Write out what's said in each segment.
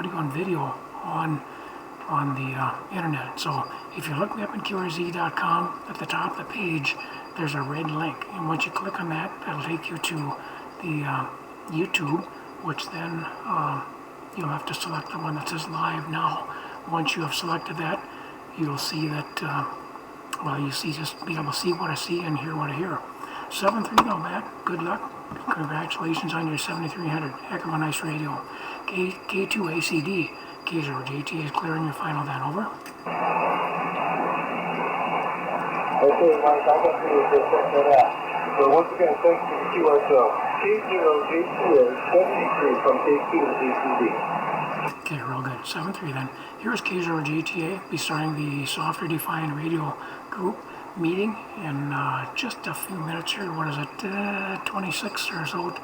audio and video on the internet. So if you look me up in K0JTA.com, at the top of the page there's a red link, and once you click on that, that'll take you to the YouTube, which then you'll have to select the one that says live now. Once you have selected that, you'll see that just be able to see what I see and hear what I hear. 7-3 now, Matt. Good luck. Congratulations on your 7300. Heck of a nice radio. K2ACD. K0JTA is clearing your final then. Over. Okay, Mike, I got to just check that out. So once again, thanks for the QSO. K0JTA 73 from K2ACD. Okay, real good. 7-3 then. Here's K0JTA. Be starting the Software Defined Radio group meeting in just a few minutes here. What is it? 26 or so.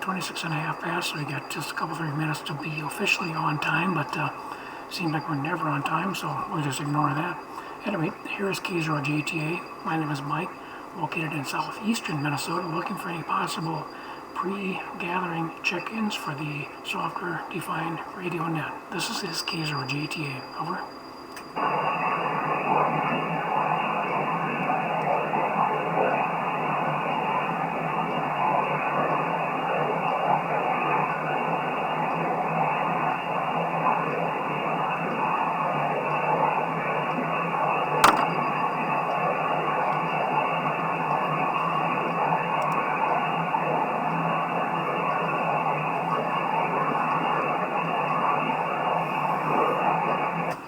26 and a half past, so we got just a couple 3 minutes to be officially on time, but seems like we're never on time, so we'll just ignore that. Anyway, here is K0JTA. My name is Mike, located in southeastern Minnesota, looking for any possible pre-gathering check-ins for the Software Defined Radio Net. This is K0JTA. Over.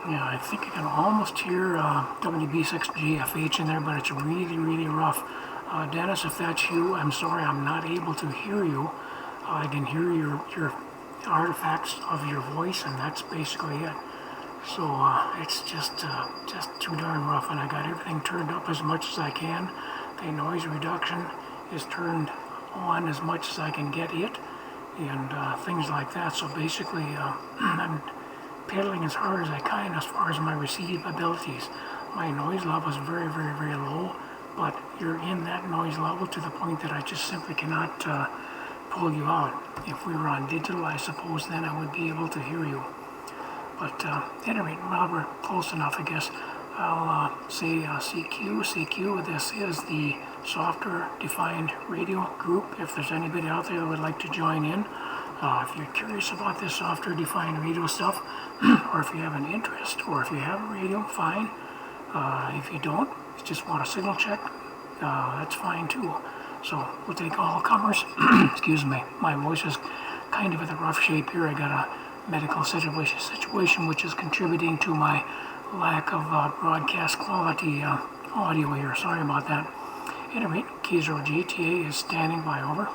Yeah, I think I can almost hear WB6GFH in there, but it's really, really rough. Dennis, if that's you, I'm sorry, I'm not able to hear you. I can hear your artifacts of your voice, and that's basically it. So it's just too darn rough, and I got everything turned up as much as I can. The noise reduction is turned on as much as I can get it, and things like that. So basically, I'm pedaling as hard as I can as far as my receive abilities. My noise level is very, very, very low, but you're in that noise level to the point that I just simply cannot pull you out. If we were on digital, I suppose then I would be able to hear you. But anyway, well, we're close enough, I guess. I'll say CQ. This is the Software Defined Radio group. If there's anybody out there that would like to join in, if you're curious about this Software Defined Radio stuff, or if you have an interest, or if you have a radio, fine. If you don't, you just want a signal check, that's fine too. So we'll take all comers. Excuse me, my voice is kind of in a rough shape here. I got a medical situation which is contributing to my lack of broadcast quality audio here. Sorry about that. Anyway, K0JTA is standing by. Over.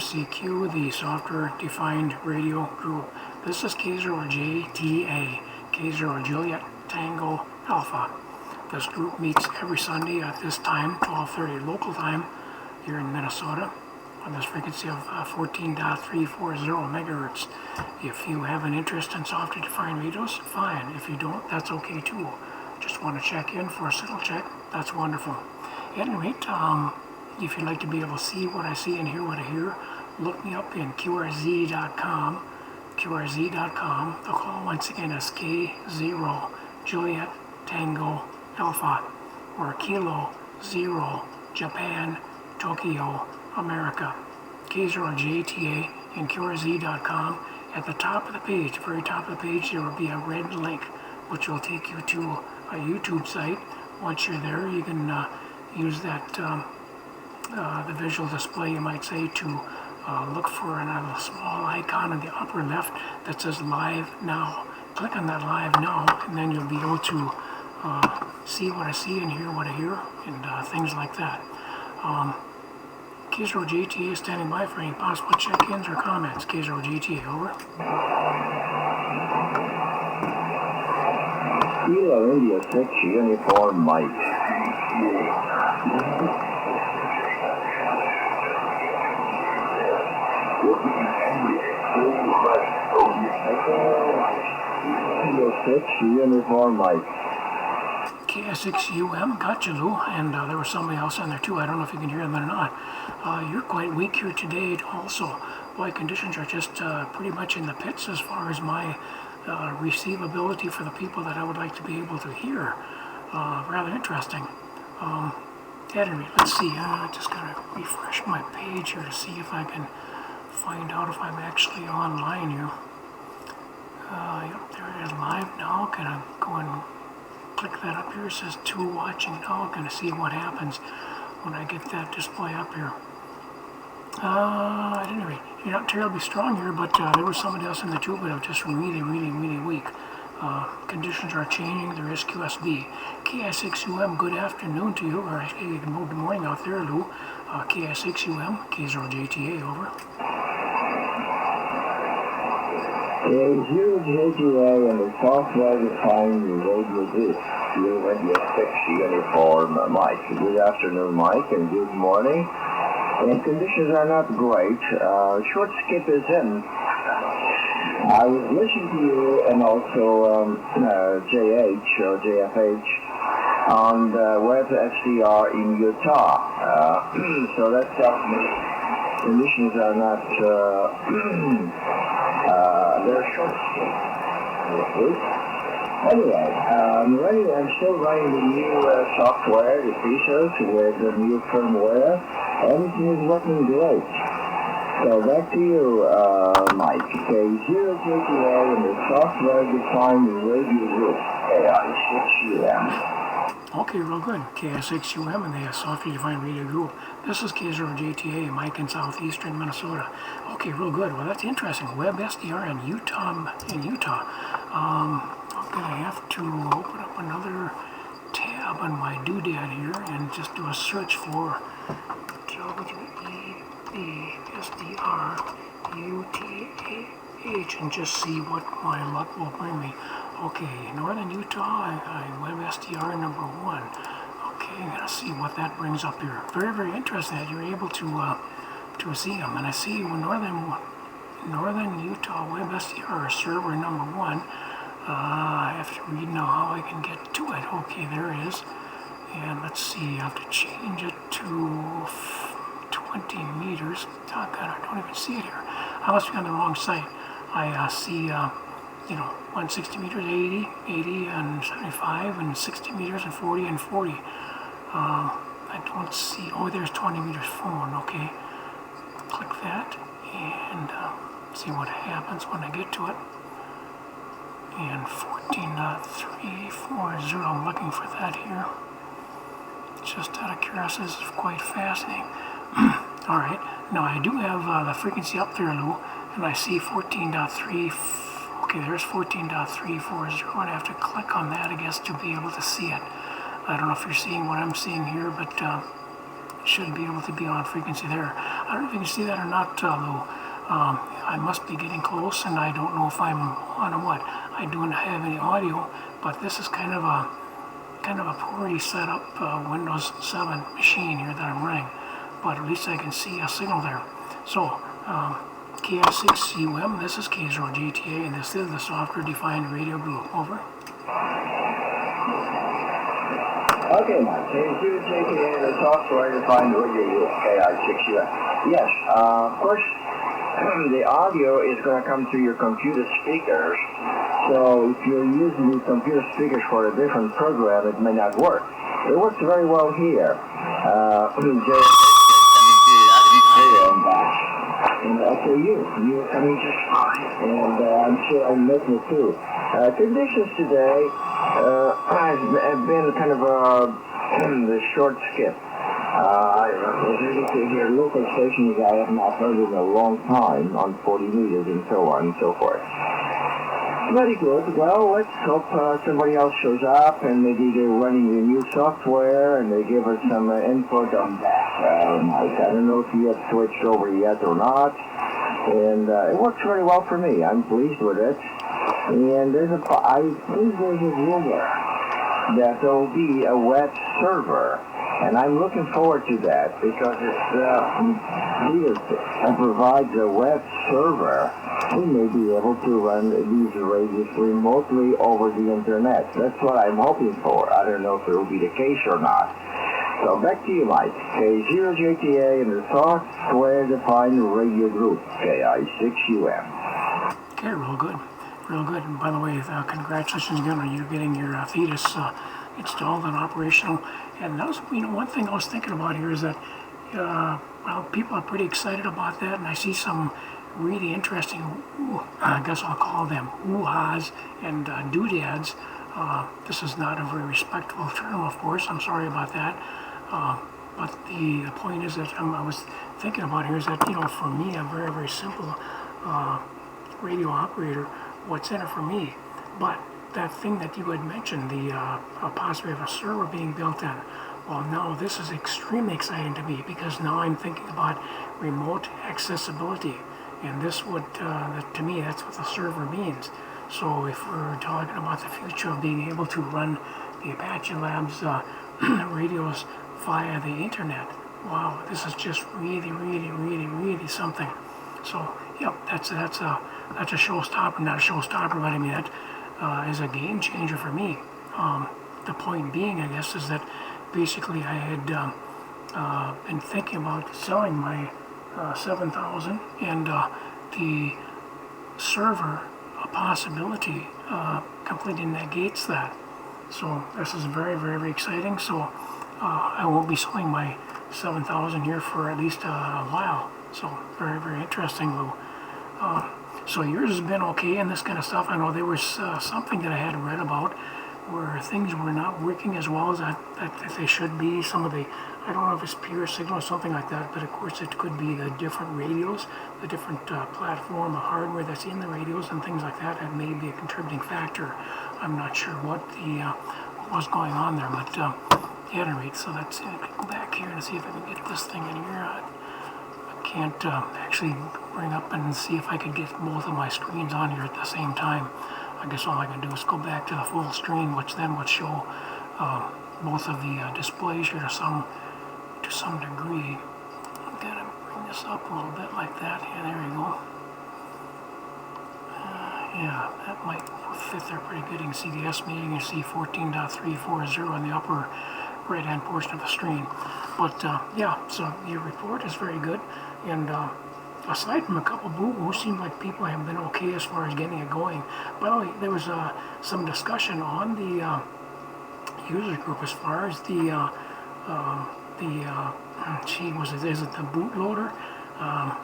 CQ, the Software Defined Radio group. This is K0JTA, K0 Juliet Tango Alpha. This group meets every Sunday at this time, 12:30 local time, here in Minnesota, on this frequency of 14.340 megahertz. If you have an interest in Software Defined radios, fine. If you don't, that's okay too. Just want to check in for a signal check, that's wonderful. At any rate, if you'd like to be able to see what I see and hear what I hear, look me up in K0JTA.com. K0JTA.com. The call once again is K0 Juliet Tango Alpha, or Kilo 0 Japan Tokyo America. K0JTA and K0JTA.com. At the top of the page, very top of the page, there will be a red link which will take you to a YouTube site. Once you're there, you can use that the visual display, you might say, to look for a small icon in the upper left that says Live Now. Click on that Live Now, and then you'll be able to see what I see and hear what I hear, and things like that. K0JTA is standing by for any possible check-ins or comments. K0JTA, over. Kilo India 6 Uniform Mike. Kilo 6 Uniform Mike. KS6UM, got you, Lou, and there was somebody else on there too. I don't know if you can hear them or not. You're quite weak here today also. Boy, conditions are just pretty much in the pits as far as my receivability for the people that I would like to be able to hear. Rather interesting. At any rate, let's see. I just gotta refresh my page here to see if I can find out if I'm actually online here. Yep, there it is, live now. Can I go and click that up here? It says 2 watching now. I'm gonna see what happens when I get that display up here. At any rate, you're not terribly strong here, but there was somebody else in the tube, but I'm just really weak. Conditions are changing. There is QSB. KS6UM, good afternoon to you, or actually good morning out there, Lou. KS6UM, K0JTA, over. K0JTA and the software-defined radio booth. Radio 6 Uniform Mike. Good afternoon, Mike, and good morning. And conditions are not great. Short skip is in. I was listening to you and also JH or JFH on the web SDR in Utah. So that tells me conditions are not, they're short skip. Anyway, I'm still running the new software, the features with the new firmware. Everything is working great. So back to you, Mike. K0JTA and the software-defined radio group, KI6UM. Okay, real good. KS6UM and the software-defined radio group. This is K0JTA, Mike in southeastern Minnesota. Okay, real good. Well, that's interesting. Web SDR in Utah. I'm gonna have to open up another tab on my doodad here and just do a search for WEBSDRUTAH and just see what my luck will bring me. Okay, Northern Utah, Web SDR number 1. Okay, I'm gonna see what that brings up here. Very interesting that you're able to see them. And I see Northern Utah Web SDR server number 1. I have to read now how I can get to it. Okay, there it is. And let's see, I have to change it to 20 meters. Oh God, I don't even see it here. I must be on the wrong site. I see, 160 meters, 80, and 75, and 60 meters, and 40, and 40. I don't see, oh, there's 20 meters phone, okay. Click that, and see what happens when I get to it. And 14.340, I'm looking for that here. Just out of curiosity, this is quite fascinating. Alright, now I do have the frequency up there, Lou, and I see 14.3, okay, there's 14.340, and I have to click on that, I guess, to be able to see it. I don't know if you're seeing what I'm seeing here, but it should be able to be on frequency there. I don't know if you can see that or not, Lou. I must be getting close, and I don't know if I'm on or what. I don't have any audio, but this is kind of a poorly set up Windows 7 machine here that I'm running, but at least I can see a signal there. So KS6UM, this is K0JTA, and this is the software-defined radio group. Over. Okay, Mike. K0JTA, the software-defined radio group, KI6UM. Yes, of course, the audio is going to come through your computer speakers. So if you're using the computer speakers for a different program, it may not work. It works very well here. And okay, you're coming just fine, and I'm sure I'm making it too. Conditions today have been kind of the short skip. Here, local stations I have not heard in a long time on 40 meters and so on and so forth. Very good. Well, let's hope somebody else shows up and maybe they're running the new software and they give us some input on that. I don't know if you have switched over yet or not. And it works very well for me. I'm pleased with it. And I think there's a rumor that there will be a web server. And I'm looking forward to that because it provides a web server. We may be able to run these radios remotely over the internet. That's what I'm hoping for. I don't know if it will be the case or not. So back to you, Mike. K0JTA and the software-defined radio group, KI6UM. Okay, real good. Real good. And by the way, congratulations again on you getting your Thetis installed and operational. And that was, one thing I was thinking about here is that, well, people are pretty excited about that, and I see some really interesting, I guess I'll call them ooh-ahs and doodads. This is not a very respectful term, of course. I'm sorry about that. But the point is that I was thinking about here is that, for me, a very, very simple radio operator, what's in it for me? But that thing that you had mentioned, the possibility of a server being built in, well, now this is extremely exciting to me because now I'm thinking about remote accessibility. And this would, to me, that's what the server means. So if we're talking about the future of being able to run the Apache Labs radios via the internet, wow, this is just really, really, really, really something. So, yep, that's a showstopper, not a showstopper, but I mean that is a game changer for me. The point being, I guess, is that basically I had been thinking about selling my 7000 and the server possibility completely negates that. So this is very, very, very exciting. So I won't be selling my 7000 here for at least a while. So very, very interesting, Lou. So yours has been okay and this kind of stuff. I know there was something that I had read about where things were not working as well as that they should be. Some of the, I don't know if it's pure signal or something like that, but of course it could be the different radios, the different platform of hardware that's in the radios and things like that. That may be a contributing factor. I'm not sure what was going on there, but at any rate, so that's, I can go back here and see if I can get this thing in here. I can't actually bring up and see if I could get both of my screens on here at the same time. I guess all I can do is go back to the full screen, which then would show both of the displays here to some degree. I'm gonna bring this up a little bit like that. Yeah, there you go. Yeah, that might fit there pretty good. You can see the S meeting. You see 14.340 in the upper right-hand portion of the screen. But yeah, so your report is very good. And aside from a couple boo-boos, seem like people have been okay as far as getting it going. By the way, there was some discussion on the user group as far as is it the bootloader? I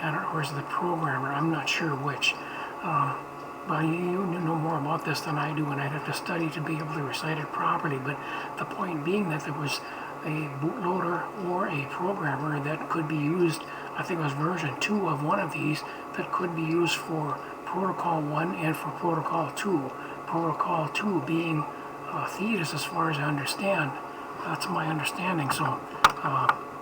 don't know, or is it the programmer? I'm not sure which. But you know more about this than I do, and I'd have to study to be able to recite it properly. But the point being that there was a bootloader or a programmer that could be used, I think it was version 2 of one of these, that could be used for Protocol 1 and for Protocol 2. Protocol 2 being Thetis as far as I understand. That's my understanding. So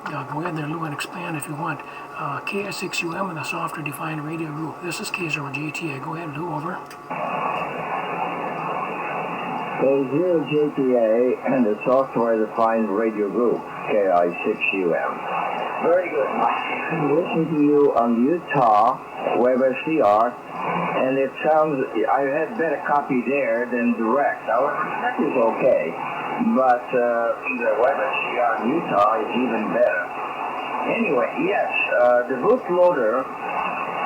go ahead there, Lou, and expand if you want. KI6UM and the software-defined radio group. This is K0JTA. Go ahead, Lou, over. K0JTA and the software-defined radio group, KI6UM. Very good. I'm listening to you on Utah WebSDR, and it sounds, I had better copy there than direct. Our direct is okay, but the WebSDR in Utah is even better. Anyway, yes, the bootloader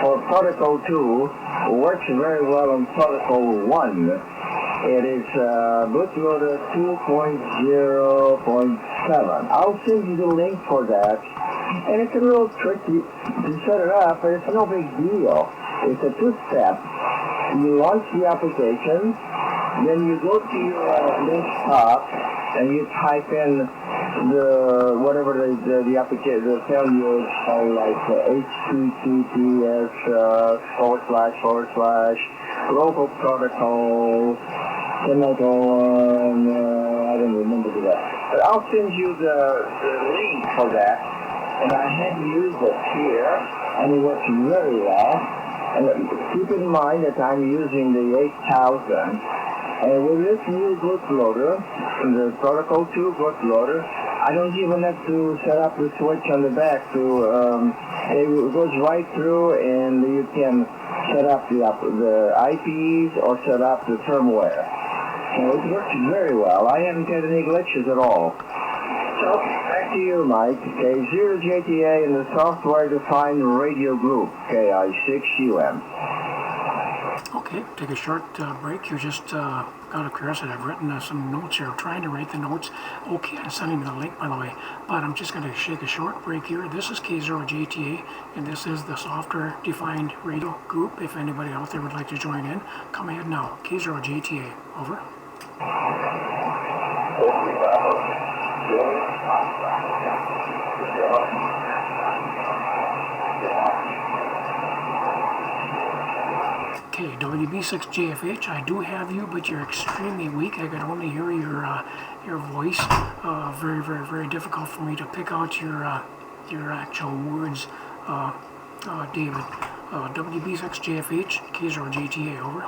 for Protocol 2 works very well on Protocol 1. It is bootloader 2.0.7. I'll send you the link for that. And it's a little tricky to set it up, but it's no big deal. It's a two-step. You launch the application, then you go to your desktop, and you type in whatever the application, the failures are like HTTPS / local protocol, semicolon, I don't remember that. But I'll send you the link for that, and I have used it here, and it works very well. And keep in mind that I'm using the 8000. And with this new bootloader, the Protocol 2 bootloader, I don't even have to set up the switch on the back. It goes right through, and you can set up the IPs or set up the firmware. So it works very well. I haven't had any glitches at all. So back to you, Mike. K0JTA in the software-defined radio group, KI6UM. Okay, take a short break here. Just out of curiosity, I've written some notes here. I'm trying to write the notes. Okay, I'm sending you the link, by the way. But I'm just going to take a short break here. This is K0JTA, and this is the software-defined radio group. If anybody out there would like to join in, come ahead now. K0JTA, over. Okay, WB6JFH, I do have you, but you're extremely weak. I could only hear your voice. Very, very, very difficult for me to pick out your actual words, David. WB6JFH, K0JTA, over.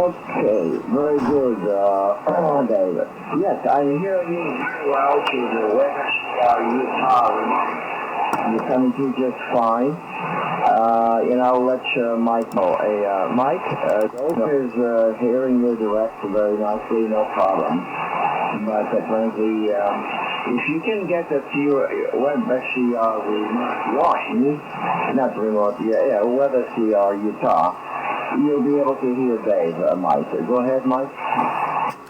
Okay, very good, David. Yes, I'm hearing you very well to the West Utah. You're coming through just fine. And I'll let Mike know. Mike, David is hearing you direct very nicely, no problem. But apparently, if you can get the WebCR remote, WebCR Utah, you'll be able to hear Dave, Mike. Go ahead, Mike.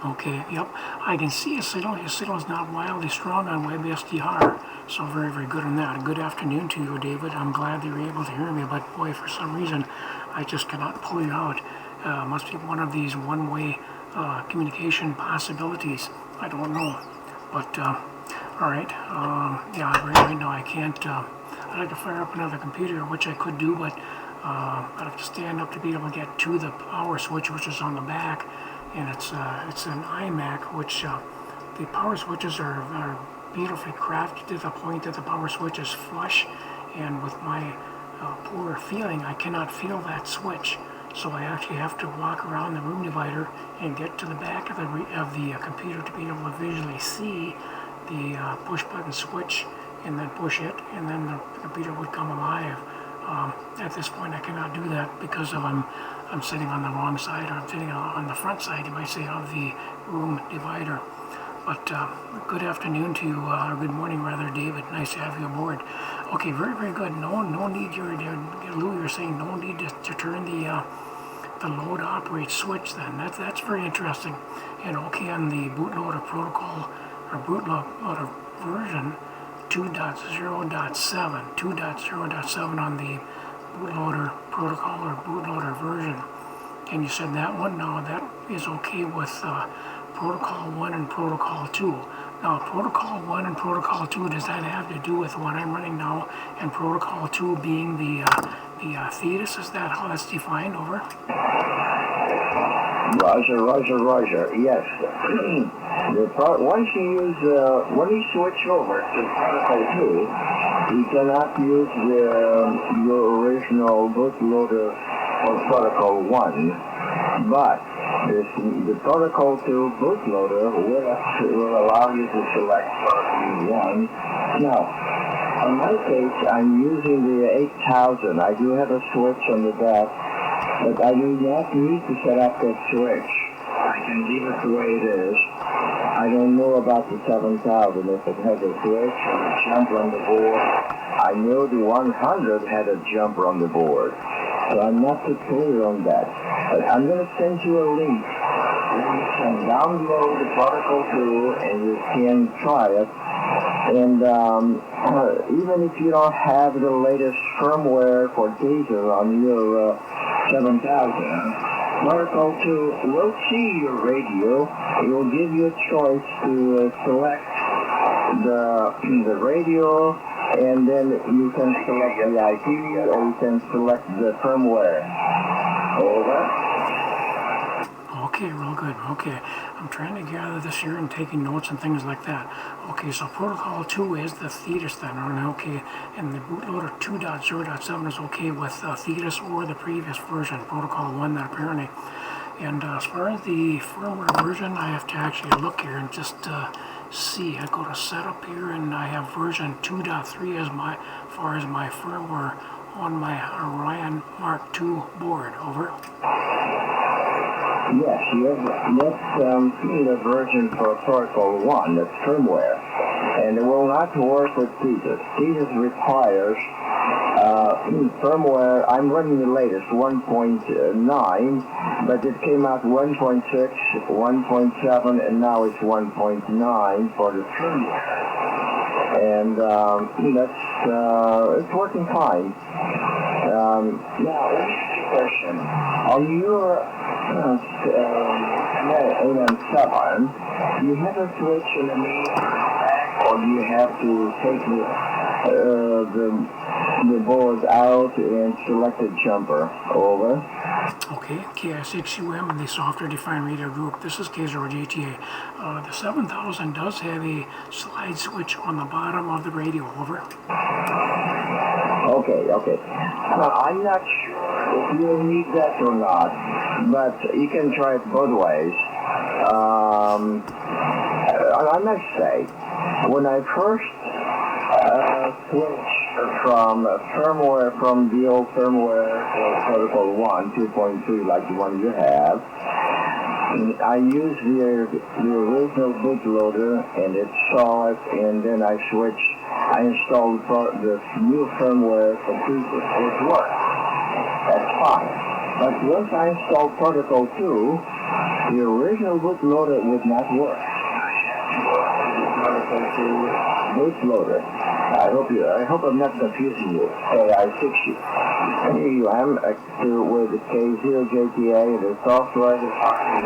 Okay, yep. I can see his signal. His signal is not wildly strong on WebSDR, so very, very good on that. Good afternoon to you, David. I'm glad that you're able to hear me, but boy, for some reason, I just cannot pull you out. Must be one of these one-way communication possibilities. I don't know, but all right. Yeah, right now I can't. I'd like to fire up another computer, which I could do, but I'd have to stand up to be able to get to the power switch, which is on the back, and it's an iMac, which the power switches are beautifully crafted to the point that the power switch is flush, and with my poor feeling, I cannot feel that switch. So I actually have to walk around the room divider and get to the back of the computer to be able to visually see the push button switch, and then push it, and then the computer would come alive. At this point, I cannot do that because I'm sitting on the wrong side, or I'm sitting on the front side, you might say, of the room divider. But good afternoon to you, or good morning rather, David. Nice to have you aboard. Okay, very, very good. No need. Lou, you're saying no need to turn the load operate switch. Then that's very interesting. And okay, on the bootloader protocol or bootloader version 2.0.7 on the bootloader protocol or bootloader version. And you said that one now that is okay with Protocol 1 and Protocol 2. Now, Protocol 1 and Protocol 2, does that have to do with what I'm running now, and Protocol 2 being the Thetis? Is that how that's defined? Over? Roger. Yes. Once you switch over to Protocol 2, You cannot use your original bootloader for protocol 1, but the protocol 2 bootloader will allow you to select protocol 1. Now, in my case, I'm using the 8000. I do have a switch on the back, but I do not need to set up that switch. I can leave it the way it is. I don't know about the 7000 if it has a switch or a jumper on the board. I know the 100 had a jumper on the board, so I'm not too clear on that. But I'm going to send you a link where you can download the Protocol 2 and you can try it. And even if you don't have the latest firmware for data on your 7000, Protocol 2 will see your radio. It will give you a choice to select the radio, and then you can select the IP or you can select the firmware. Over. Okay, real good. Okay, I'm trying to gather this here and taking notes and things like that. Okay, so protocol 2 is the Thetis then, okay, and the bootloader 2.0.7 is okay with Thetis or the previous version, protocol 1 that apparently. And as far as the firmware version, I have to actually look here and just see. I go to setup here and I have version 2.3 as far as my firmware on my Orion Mark II board. Over. Yes, that's the version for Protocol 1, that's firmware. And it will not work with Thetis. Thetis requires firmware. I'm running the latest, 1.9, but it came out 1.6, 1.7, and now it's 1.9 for the firmware. And it's working fine. Now, question. On your AM7, do you have a switch in the main back, or do you have to take the board out and select a jumper? Over. Okay, K0JTA and the software defined radio group. This is K0JTA. The 7000 does have a slide switch on the bottom of the radio. Over. Okay. I'm not sure if you need that or not, but you can try it both ways. I must say, when I first switched from firmware, from the old firmware Protocol 1, 2.3, like the one you have, I used the original bootloader and it saw it, and then I installed the new firmware for Thetis. It worked. That's fine. But once I installed Protocol 2, the original bootloader would not work. Protocol 2 bootloader. I hope I'm not confusing you. I fix you. Here you am with the K0JTA, the software the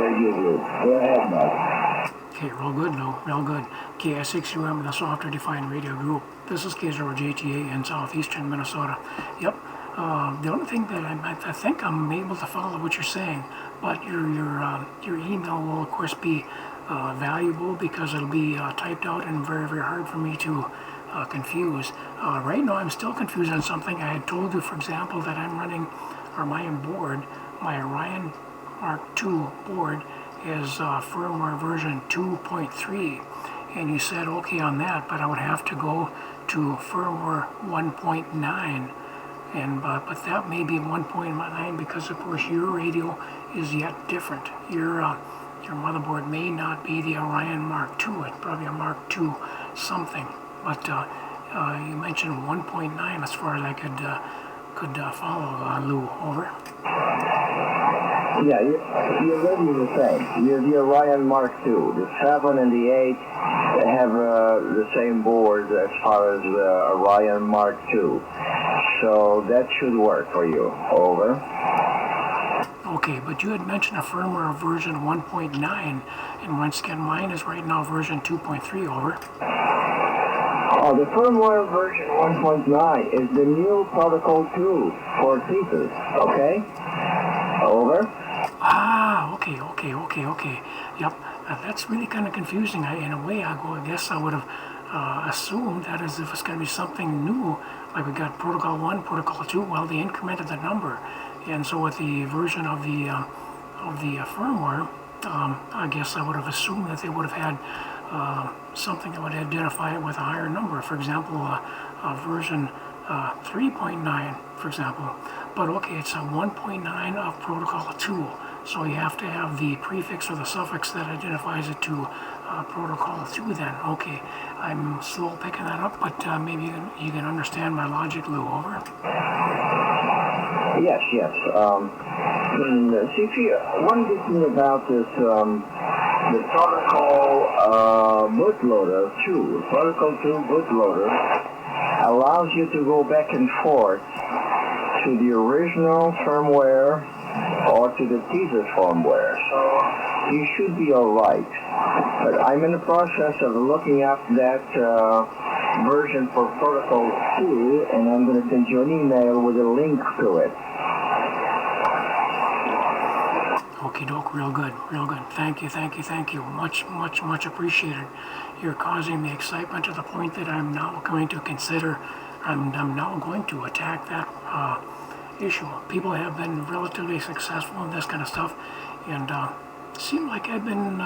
radio group. Go ahead, Mike. Okay, real good, no, real good. K0JTA, the software defined radio group. This is K0JTA in southeastern Minnesota. Yep. The only thing that I think I'm able to follow what you're saying, but your email will of course be valuable because it'll be typed out and very, very hard for me to confuse. Right now I'm still confused on something. I had told you, for example, that I'm running my Orion Mark II board is firmware version 2.3, and you said okay on that, but I would have to go to firmware 1.9. And but that may be 1.9 because of course your radio is yet different. Your motherboard may not be the Orion Mark II. It's probably a Mark II something. But you mentioned 1.9 as far as I could follow. Lou, over. Yeah, you're really the same. You're the Orion Mark II. The 7 and the 8 have the same board as far as the Orion Mark II. So that should work for you. Over. Okay, but you had mentioned a firmware version 1.9, and once again mine is right now version 2.3. Over. Oh, the firmware version 1.9 is the new Protocol 2 for Thetis. Okay. Over. Okay. Yep. That's really kind of confusing. In a way, I guess I would have assumed that as if it's going to be something new, like we got Protocol 1, Protocol 2, well, they incremented the number. And so with the version of the firmware, I guess I would have assumed that they would have had something that would identify it with a higher number. For example, version 3.9, for example. But okay, it's a 1.9 of Protocol 2. So you have to have the prefix or the suffix that identifies it to Protocol 2 then. Okay, I'm slow picking that up, but maybe you can understand my logic, Lou. Over. Yes, yes. See, one good thing about this, the protocol bootloader 2, Protocol 2 bootloader, allows you to go back and forth to the original firmware or to the teaser firmware. So you should be all right. But I'm in the process of looking up that version for Protocol 2, and I'm going to send you an email with a link to it. Okie doke, real good, real good. Thank you, thank you, thank you. Much, much, much appreciated. You're causing me excitement to the point that I'm now going to consider, I'm now going to attack that issue. People have been relatively successful in this kind of stuff, and it seemed like I've been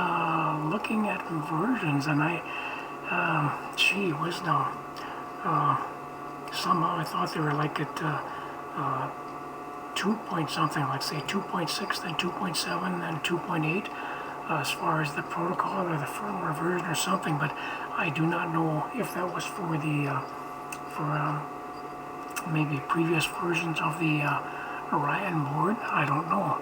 looking at versions, and gee whiz now, somehow I thought they were like at 2 point something, like say 2.6, then 2.7, then 2.8, as far as the protocol or the firmware version or something, but I do not know if that was for the, maybe previous versions of the Orion board. I don't know.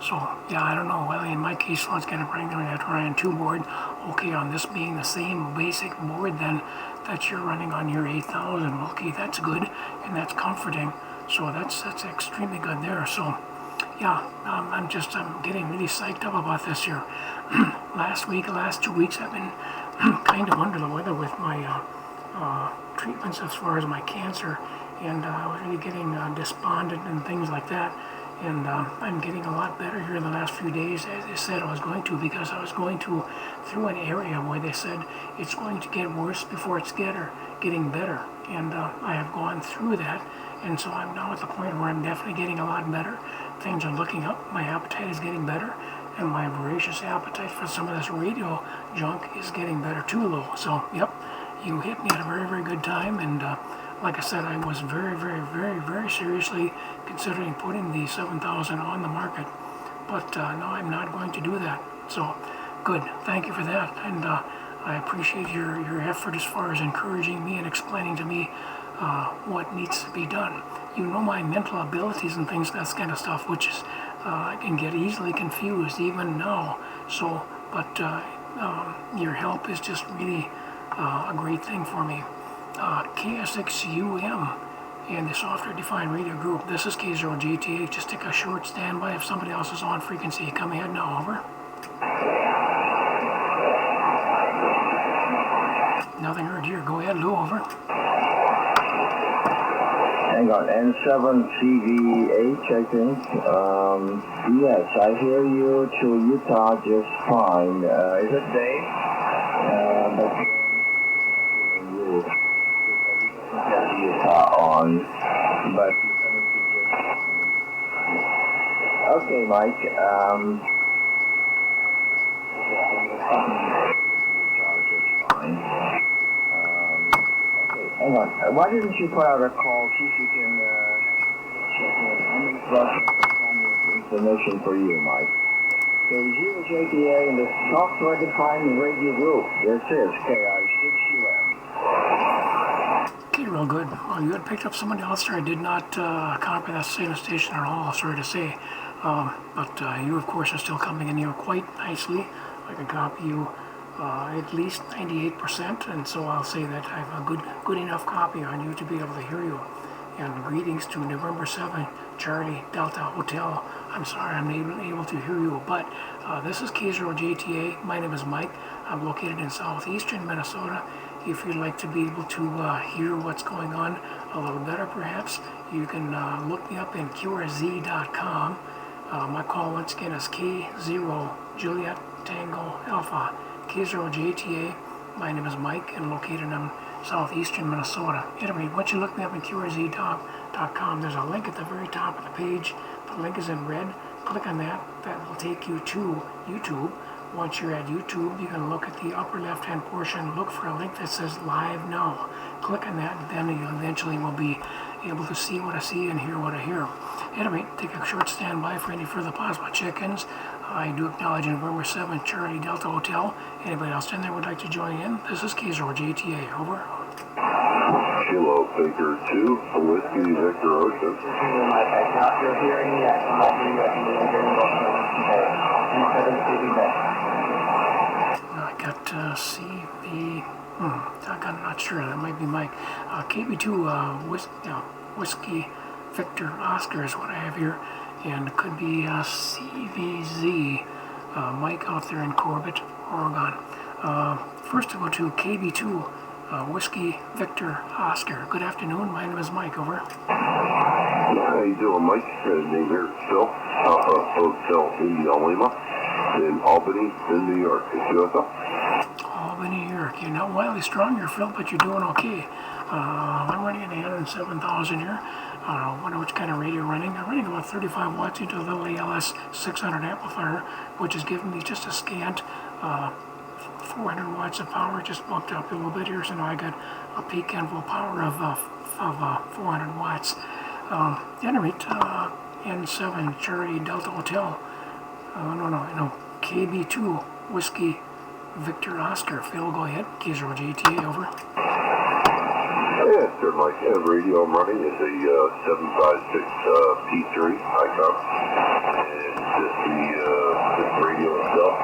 So, yeah, I don't know. Well, in my case, let's get it bring that Orion 2 board. Okay, on this being the same basic board then that you're running on your 8000. Well, okay, that's good, and that's comforting. So that's extremely good there. So, yeah, I'm getting really psyched up about this here. Last 2 weeks, I've been kind of under the weather with my treatments as far as my cancer, and I was really getting despondent and things like that. And I'm getting a lot better here in the last few days, as they said I was going to, because I was going through an area where they said it's going to get worse before it's getting better. And I have gone through that, and so I'm now at the point where I'm definitely getting a lot better. Things are looking up, my appetite is getting better, and my voracious appetite for some of this radio junk is getting better too, Lou. So, yep, you hit me at a very, very good time, and like I said, I was very, very, very, very seriously considering putting the 7000 on the market, but no, I'm not going to do that. So, good. Thank you for that, and I appreciate your effort as far as encouraging me and explaining to me what needs to be done. You know my mental abilities and things, that kind of stuff, which is I can get easily confused even now. So, but your help is just really a great thing for me. KSXUM and the Software Defined Radio Group. This is K0JTA. Just take a short standby. If somebody else is on frequency, come ahead now. Over. Nothing heard here. Go ahead, Lou. Over. Hang on, N7CVH, I think. Yes, I hear you to Utah just fine. Is it Dave? Utah on, but okay, Mike. Okay, hang on. Why didn't you put out a call? See if you can check in. I'm in the process of finding information for you, Mike. K0JTA in the Software Defined Radio Group. This is K0JTA. Okay, real good. Well, you had picked up somebody else there. I did not copy that same station at all, sorry to say. But you, of course, are still coming in here quite nicely. I can copy you at least 98%, and so I'll say that I have a good enough copy on you to be able to hear you. And greetings to November 7, Charlie Delta Hotel. I'm sorry I'm not able to hear you, but this is K0JTA. My name is Mike. I'm located in southeastern Minnesota. If you'd like to be able to hear what's going on a little better, perhaps, you can look me up in QRZ.com. My call once again is K0 Juliet Tango Alpha, K0JTA, My name is Mike and located in southeastern Minnesota. Anyway, once you look me up in K0JTA.com, there's a link at the very top of the page. The link is in red. Click on that. That will take you to YouTube. Once you're at YouTube, you can look at the upper left-hand portion, look for a link that says Live Now. Click on that, and then you eventually will be able to see what I see and hear what I hear. Anyway, take a short standby for any further possible check-ins. I do acknowledge November 7, Charlie Delta Hotel. Anybody else in there would like to join in? This is K0JTA. Over. Kilo Baker 2, Whiskey Victor Ocean. You're hearing me, I cannot hear you, I can hear you I got CV. I'm not sure. That might be Mike. KB2 Whiskey Victor Oscar is what I have here, and it could be CVZ Mike out there in Corbett, Oregon. First to go to KB2 Whiskey Victor Oscar. Good afternoon. My name is Mike. Over. How you doing, Mike? Name here, Phil. Hotel India Lima in Albany, in New York. Albany, New York. You're not wildly strong here, Phil, but you're doing okay. I'm running at 107,000 here. I wonder which kind of radio you're running. I'm running about 35 watts into a little ALS 600 amplifier, which is giving me just a scant 400 watts of power. Just bumped up a little bit here, so now I got a peak and full power of 400 watts. Anyway, N7 Charlie Delta Hotel. No, KB2 Whiskey Victor Oscar. Phil, go ahead. K0JTA, over. Yeah, sir, Mike. Radio I'm running is a 756 P3 icon. And this radio itself,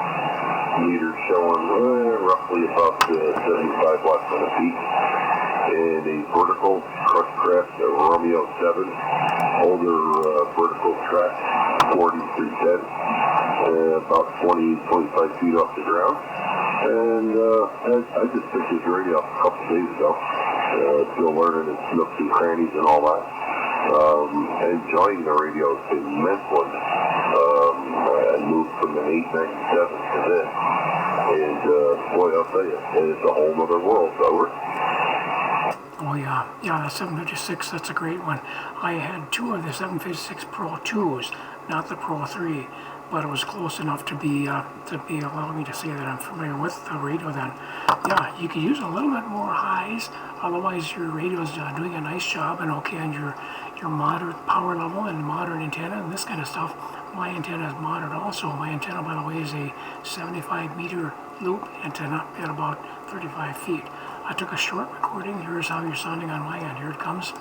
meter showing roughly about 75 watts on the peak. And a vertical Crushcraft Romeo 7, older vertical track, 40 through 10, about 20-25 feet off the ground. And I just picked this radio up a couple days ago. Still learning its nooks and crannies and all that. Enjoying the radio immensely. I moved from an 897 to this. And boy, I'll tell you, it's a whole other world. Over. Oh yeah, the 756, that's a great one. I had two of the 756 Pro 2s, not the Pro 3, but it was close enough to be allowing me to say that I'm familiar with the radio then. Yeah, you could use a little bit more highs, otherwise your radio's doing a nice job and okay on your moderate power level and modern antenna and this kind of stuff. My antenna is moderate also. My antenna, by the way, is a 75 meter loop antenna at about 35 feet. I took a short recording. Here's how you're sounding on my end. Here it comes.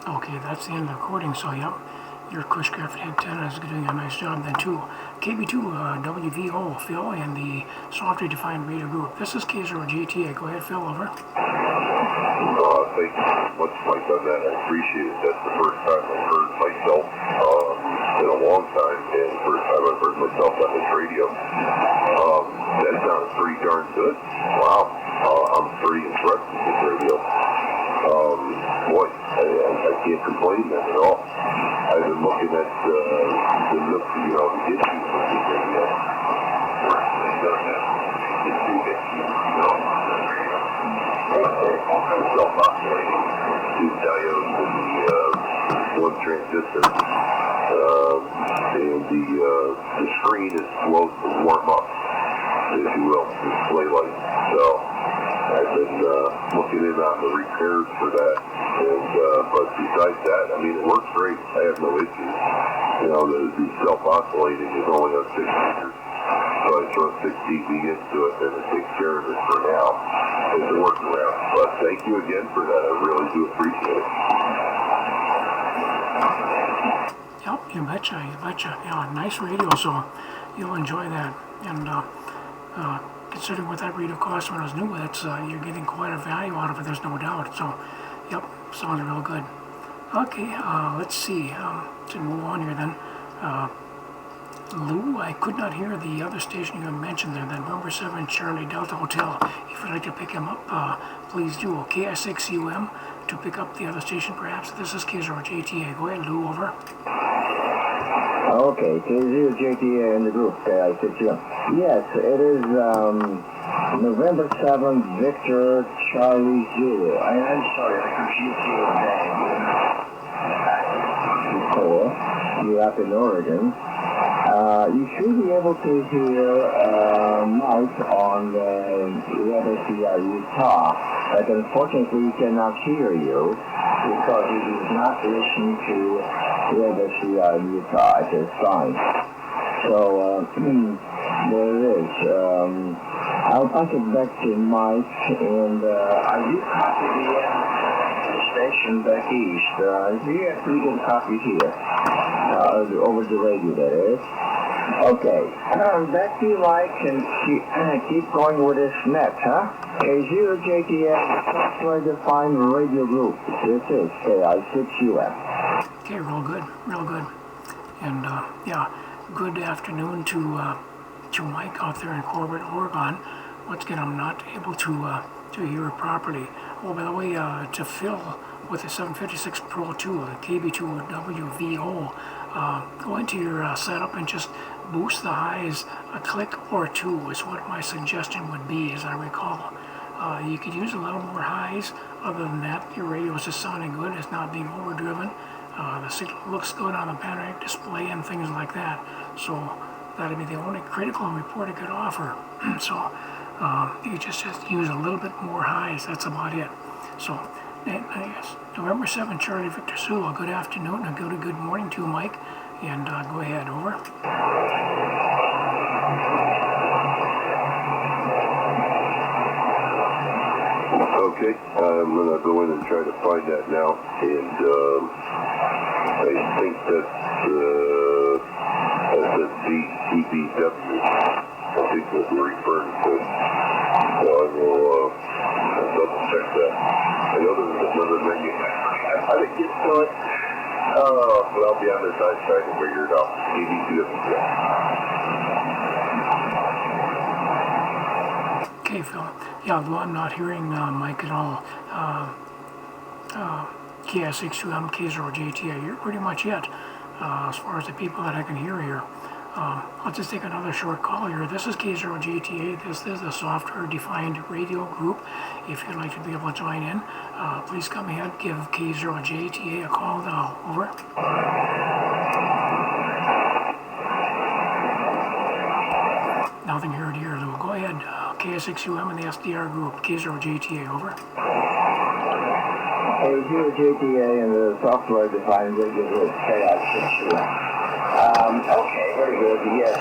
Okay, that's the end of the recording, so yep, your Crushcraft antenna is doing a nice job then too. KB2 WVO, Phil, and the software defined radio group. This is K0JTA. Go ahead, Phil, over. Thank you much, Mike, on that. I appreciate it. That's the first time I've heard myself in a long time, and the first time I've heard myself on this radio. That sounds pretty darn good. Wow. I'm pretty impressed with this radio. Boy, I can't complain then at all. I've been looking at the issues with this radio. Self-oscillating, two diodes and the one transistor. And the screen is slow to warm up, if you will, display light. So I've been looking in on the repairs for that. And but besides that, I mean, it works great. I have no issues. The self-oscillating is only on 6 meters. So I throw 6 dB into it, and it takes care of it for now. It's a workaround. But thank you again for that. I really do appreciate it. Yep, you betcha. Yeah, nice radio, so you'll enjoy that. And considering what that radio cost when it was new, you're getting quite a value out of it, there's no doubt. So, yep, sounds real good. Okay, let's see. To move on here then. Lou, I could not hear the other station you mentioned there, the number 7 Charlie Delta Hotel. If you'd like to pick him up, please do. KS6UM to pick up the other station, perhaps. This is K0JTA. Go ahead, Lou, over. Okay, K0JTA in the group, KI6UM. Yes, it is November 7th, Victor Charlie Zulu. I'm sorry, I confused you before. You're up in Oregon. You should be able to hear Mike on WebSCR Utah, but unfortunately he cannot hear you because he does not listen to WebSCR Utah at this time. So there it is. I'll pass it back to Mike, and I do copy the station back east. We have pretty good copy here. Over the radio, that is. Okay, back to you, Mike, and keep going with this net, huh? K0JTA, software-defined radio group. This is KI6UM. Okay, real good, real good. And, yeah, good afternoon to Mike out there in Corbett, Oregon. Once again, I'm not able to hear it properly. Oh, by the way, to Phil with the 756 Pro 2, the KB2WVO, go into your setup and just boost the highs a click or two is what my suggestion would be, as I recall. You could use a little more highs. Other than that, your radio is just sounding good. It's not being overdriven. The signal looks good on the panoramic display and things like that. So that'd be the only critical report it could offer. So you just use a little bit more highs. That's about it. So yes, November 7th, Charlie Victor Zulu. Good afternoon and good morning to you, Mike. And go ahead, over. Okay, I'm going to go in and try to find that now. And I think that's CBW. I think what we're referring to. So I will double check that. I know there's another menu. I didn't get to it. But I'll be on this side trying to figure it out. CBW. Okay, Phil. Yeah, though I'm not hearing Mike at all. KS6UM, K0JTA, you're pretty much it as far as the people that I can hear here. I'll just take another short call here. This is K0JTA. This is a software-defined radio group. If you'd like to be able to join in, please come ahead, give K0JTA a call now. Over. Nothing here to hear, Lou. Go ahead. KS6UM and the SDR group. K0JTA, over. K0JTA and the software-defined radio group, KI6UM. Okay, very good. Yes,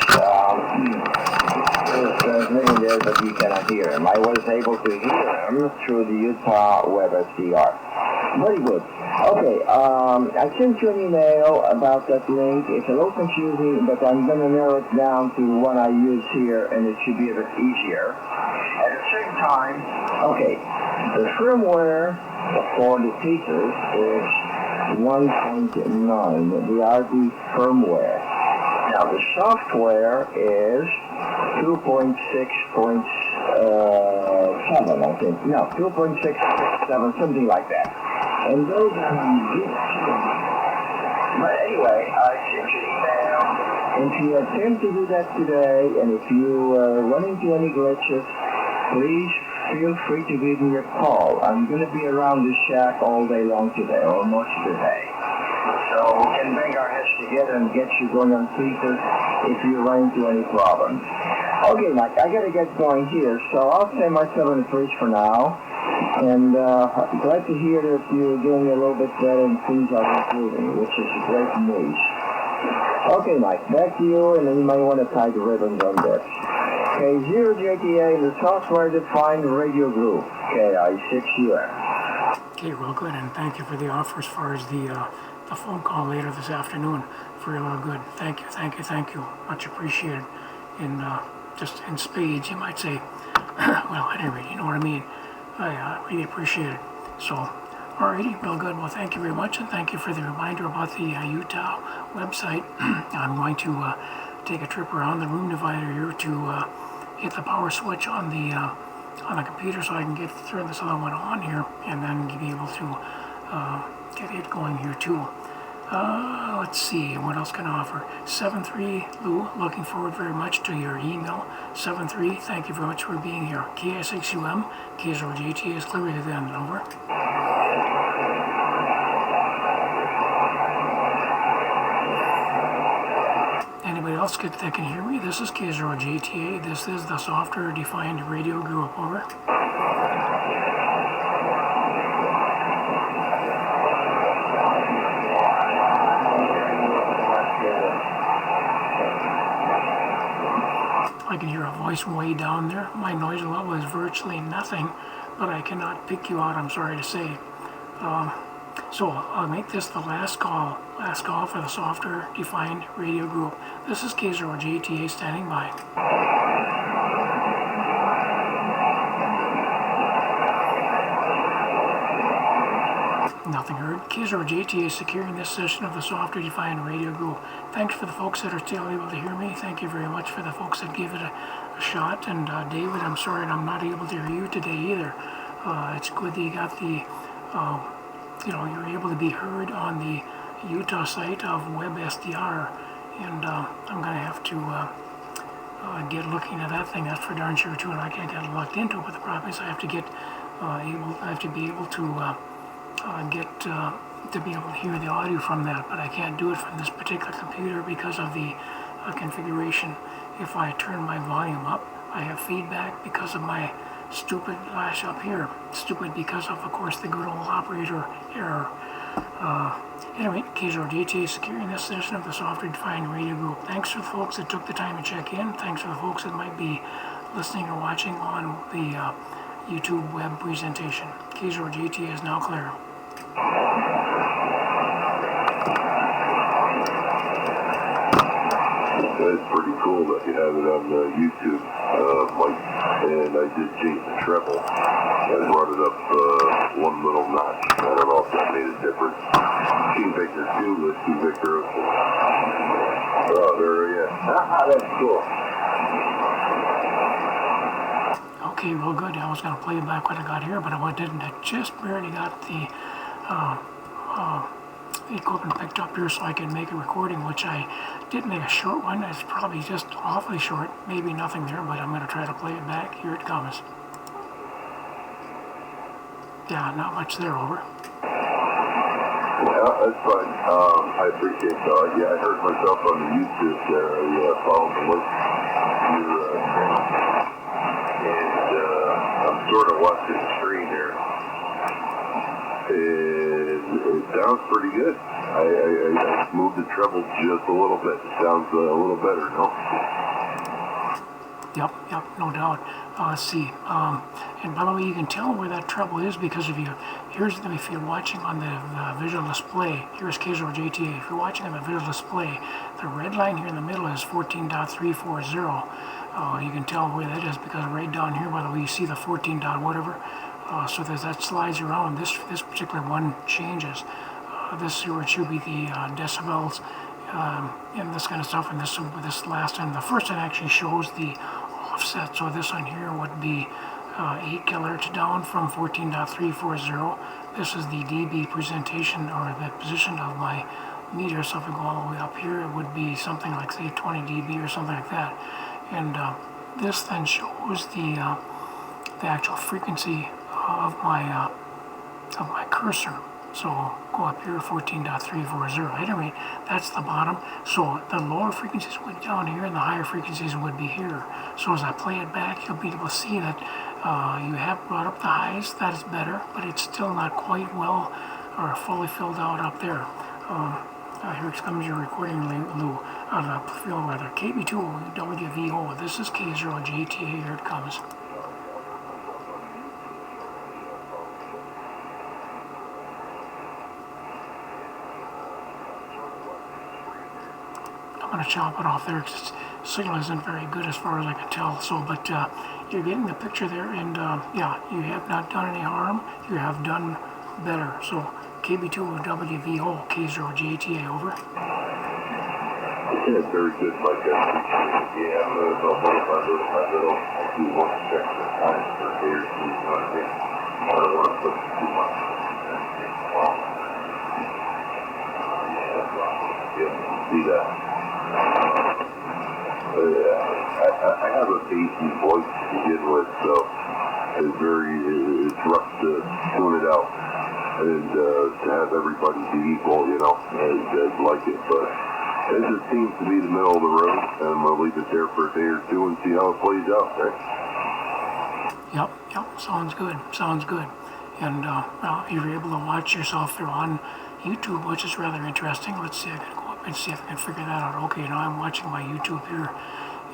there's transmitting there, but you cannot hear him. I was able to hear him through the Utah WebSCR. Very good. Okay, I sent you an email about that link. It's a little confusing, but I'm going to narrow it down to one I use here, and it should be a bit easier. At the same time, okay, the firmware for the pieces is 1.9, the RD firmware. Now the software is 2.6.7, I think. No, 2.6.7, something like that. And those are on this. But anyway, I sent you an email. If you attempt to do that today, and if you run into any glitches, please feel free to give me a call. I'm going to be around the shack all day long today, or most of the day. So we can bang our heads together and get you going on pieces if you run into any problems. Okay, Mike, I got to get going here, so I'll say myself in the freeze for now. And glad to hear that you're doing a little bit better and things are improving, which is great news. Okay, Mike, back to you, and then you might want to tie the ribbons on this. K0JTA, the software-defined radio group, KI6UM. Okay, real good, and thank you for the offer as far as the phone call later this afternoon. For real good. Thank you. Much appreciated. Just in spades, you might say. Well, at any rate, you know what I mean. I really appreciate it. So, alrighty, real good. Well, thank you very much, and thank you for the reminder about the Utah website. I'm going to take a trip around the room divider here to hit the power switch on the computer so I can turn this other one on here and then be able to get it going here too. Let's see, what else can I offer? 73 Lou, looking forward very much to your email. 73, thank you very much for being here. K6UM, K0JTA is clearly then, over. Anybody else that can hear me? This is K0JTA. This is the Software Defined Radio Group, over. I can hear a voice way down there. My noise level is virtually nothing, but I cannot pick you out, I'm sorry to say. So I'll make this the last call for the Software Defined Radio Group. This is K0JTA standing by. Nothing heard. K0JTA is securing this session of the Software Defined Radio Group. Thanks for the folks that are still able to hear me. Thank you very much for the folks that gave it a shot. And David, I'm sorry I'm not able to hear you today either. It's good that you got the, you're able to be heard on the Utah site of WebSDR. And I'm going to have to get looking at that thing. That's for darn sure too. And I can't get locked into it. But the problem is I have to be able to be able to hear the audio from that, but I can't do it from this particular computer because of the configuration. If I turn my volume up, I have feedback because of my stupid flash up here. Stupid because of course, the good old operator error. Anyway, K0JTA is securing this session of the Software Defined Radio Group. Thanks for the folks that took the time to check in. Thanks for the folks that might be listening or watching on the YouTube web presentation. K0JTA is now clear. It's pretty cool that you have it on YouTube, Mike, and I did change the treble. I brought it up one little notch. I don't know if that made a difference. Team Victor 2, let's do Victor 0. Oh, there he is. That's cool. Okay, well good. I was going to play back what I got here, but I didn't. I just barely got the equipment picked up here so I could make a recording, which I did make a short one. It's probably just awfully short, maybe nothing there, but I'm going to try to play it back. Here it comes. Yeah, not much there, over. Yeah, that's fine. I appreciate that. Yeah, I heard myself on the YouTube there. I followed the link and I'm sort of watching the screen here. It sounds pretty good. I moved the treble just a little bit. It sounds a little better, no? Yep, no doubt. Let's see. And by the way, you can tell where that treble is because if you're watching on the visual display, here's K0JTA. If you're watching on the visual display, the red line here in the middle is 14.340. You can tell where that is because right down here, by the way, you see the 14 dot whatever. So that slides around. This particular one changes. This here it should be the decibels and this kind of stuff. And this last one, the first one actually shows the offset. So this one here would be 8 kilohertz down from 14.340. This is the dB presentation or the position of my meter. So if we go all the way up here, it would be something like say 20 dB or something like that. And this then shows the actual frequency of my cursor. So go up here, 14.340. At any rate, that's the bottom. So the lower frequencies would be down here, and the higher frequencies would be here. So as I play it back, you'll be able to see that you have brought up the highs. That is better, but it's still not quite well or fully filled out up there. Here comes your recording, Lou. Field rather. KB2WVO. This is K0JTA. Here it comes. I'm going to chop it off there because the signal isn't very good as far as I can tell. So, but you're getting the picture there, and yeah, you have not done any harm. You have done better. So, KB2WVO, K0JTA, over. Yeah, very good, Mike. I appreciate it. Yeah, I'm going to go little. I do one check at a time for a day or two, you know what I mean? I don't want to put too much. Yeah, see that. I have a bassy voice to begin with, so it's rough to tune it out and to have everybody be equal, you know, and like it, but it just seems to be the middle of the road, and I'm going to leave it there for a day or two and see how it plays out, right? Yep, sounds good. And well, if you're able to watch yourself, they're on YouTube, which is rather interesting. Let's see, I gotta go up and see if I can figure that out. Okay, now I'm watching my YouTube here,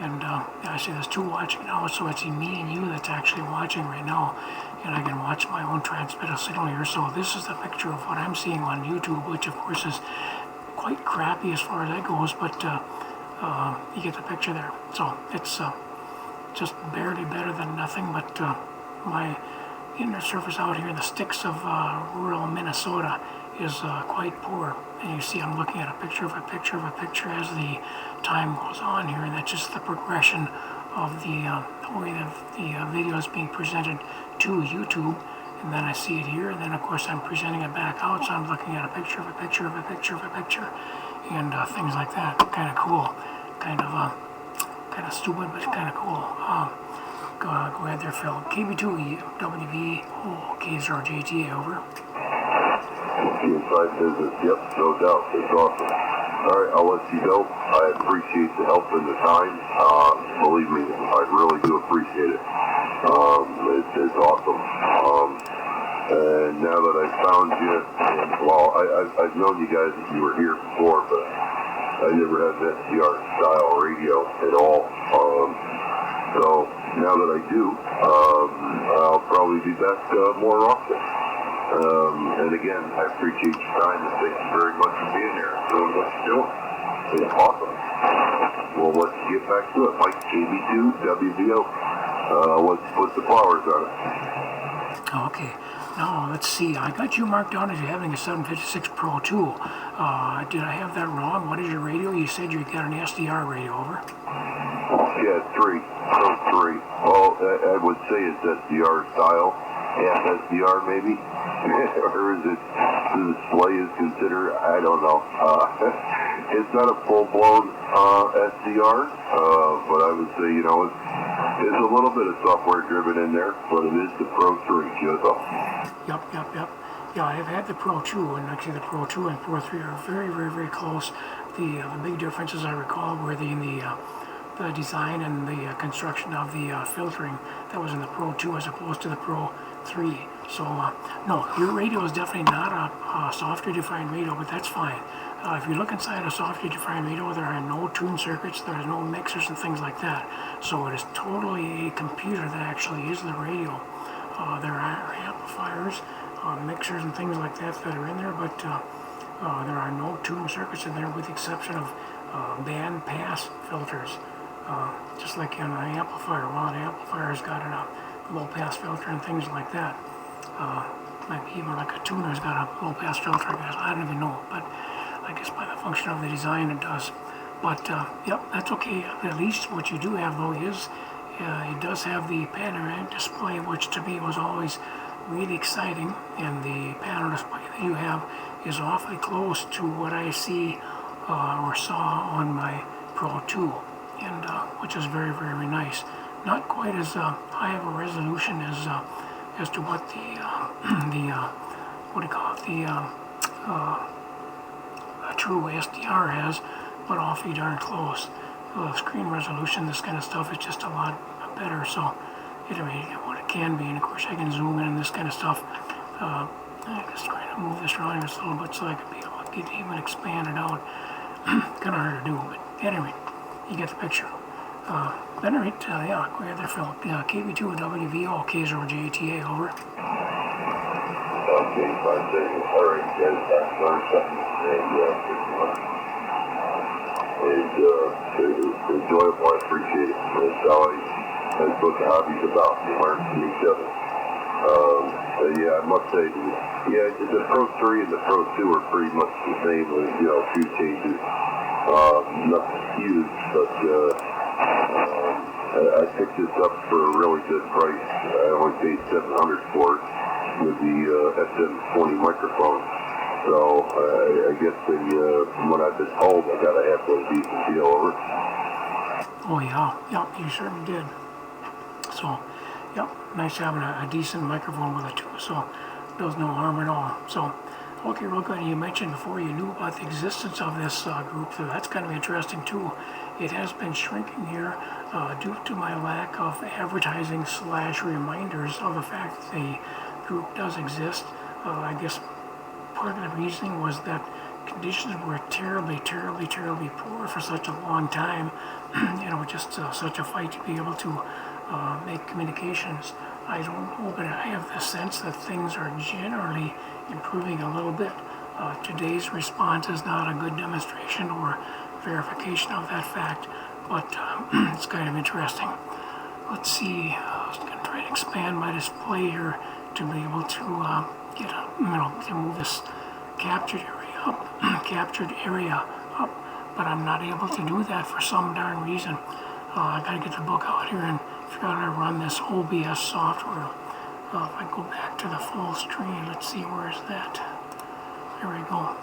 and I see there's two watching now, so it's me and you that's actually watching right now, and I can watch my own transmitted signal here. So this is the picture of what I'm seeing on YouTube, which of course is quite crappy as far as that goes, but you get the picture there. So it's just barely better than nothing, but my inner surface out here in the sticks of rural Minnesota is quite poor. And you see I'm looking at a picture of a picture as the time goes on here, and that's just the progression of the way the video is being presented to YouTube. And then I see it here, and then of course I'm presenting it back out, so I'm looking at a picture of a picture, and things like that. Kind of cool, kind of stupid, but kind of cool. Go ahead there, Phil. KB2WV, K0JTA, over. Inside business, yep, no doubt. It's awesome. All right, I'll let you go. I appreciate the help and the time. Believe me, I really do appreciate it. It's awesome. And now that I've found you, well, I've known you guys that you were here before, but I never had an SDR style radio at all. So now that I do, I'll probably be back more often. And again, I appreciate your time and thank you very much for being here and doing what you're doing. It's awesome. Well, let's get back to it. Mike, KB2WVO. Let's put the flowers on it. Okay. Now, let's see. I got you marked down as you're having a 756 Pro 2. Did I have that wrong? What is your radio? You said you got an SDR radio, over. Yeah, 3. Pro 3. Well, I would say it's SDR style. Yeah, SDR maybe. Or is it the display is considered? I don't know. It's not a full-blown SDR, but I would say, you know, it's a little bit of software driven in there, but it is the Pro 3, you know. Yep. Yeah, I've had the Pro 2, and actually the Pro 2 and Pro 3 are very close. The big differences I recall were the design and the construction of the filtering that was in the Pro 2 as opposed to the Pro 3. So, no, your radio is definitely not a software-defined radio, but that's fine. If you look inside a software-defined radio, there are no tune circuits, there are no mixers and things like that. So it is totally a computer that actually is the radio. There are amplifiers, mixers and things like that that are in there, but there are no tune circuits in there with the exception of band pass filters. Just like in an amplifier. Well, an amplifier's got a low pass filter and things like that. Maybe even like a tuner's got a low pass filter, I guess. I don't even know, but I guess by the function of the design it does. But yep, that's okay. At least what you do have though is it does have the panoramic display, which to me was always really exciting, and the panoramic display that you have is awfully close to what I see or saw on my Pro 2, and which is very nice. Not quite as high of a resolution as to what the what do you call it, a true SDR has, but awfully darn close. Screen resolution, this kind of stuff is just a lot better. So anyway, what it can be, and of course I can zoom in and this kind of stuff. I'm just trying to move this around just a little bit so I can be able to get even expand it out. Kind of hard to do, but anyway, you get the picture. Anyway, yeah, go ahead there, Phil. KB2WVO, K0JTA, over. Okay, 5 seconds. All right, guys, I've learned something today. It's enjoyable. I appreciate it. It's always that's what the hobby's about. You learn from each other. Yeah, I must say, the Pro 3 and the Pro 2 are pretty much the same with, few changes. Nothing huge, but I picked this up for a really good price. I only paid $700 for it with the SM20 microphone. So I guess from what I've been told, I got a halfway decent deal over. Oh yeah, you certainly did. So, yep, nice having a decent microphone with it too. So, does no harm at all. So, okay, real good. You mentioned before you knew about the existence of this group, so that's kind of interesting too. It has been shrinking here due to my lack of advertising / reminders of the fact that the group does exist. I guess part of the reasoning was that conditions were terribly poor for such a long time. Just such a fight to be able to make communications. I don't know, but I have the sense that things are generally improving a little bit. Today's response is not a good demonstration or verification of that fact, but it's kind of interesting. Let's see, I was going to try to expand my display here to be able to to move this captured area up, but I'm not able to do that for some darn reason. I gotta get the book out here and figure out how to run this OBS software. If I go back to the full screen, let's see, where is that? There we go.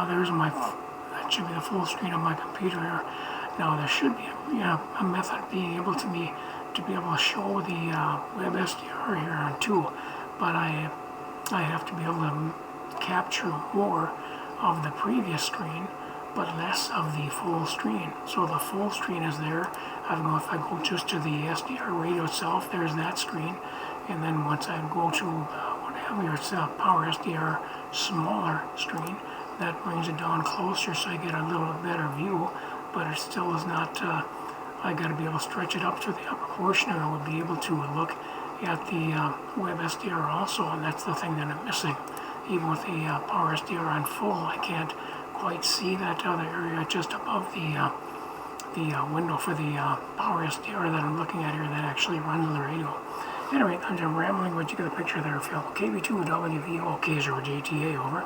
There's that should be the full screen of my computer here. Now there should be a method of being able to be able to show the web SDR here on too, but I have to be able to capture more of the previous screen, but less of the full screen. So the full screen is there. I don't know if I go just to the SDR radio itself, there's that screen, and then once I go to what I have here, it's Power SDR smaller screen, that brings it down closer so I get a little better view, but it still is not, I got to be able to stretch it up to the upper portion and I would be able to look at the web SDR also, and that's the thing that I'm missing. Even with the Power SDR on full, I can't quite see that other area just above the window for the Power SDR that I'm looking at here that actually runs the radio. Anyway, I'm rambling, but you get a picture there, Phil. KB2WVO K0JTA, over.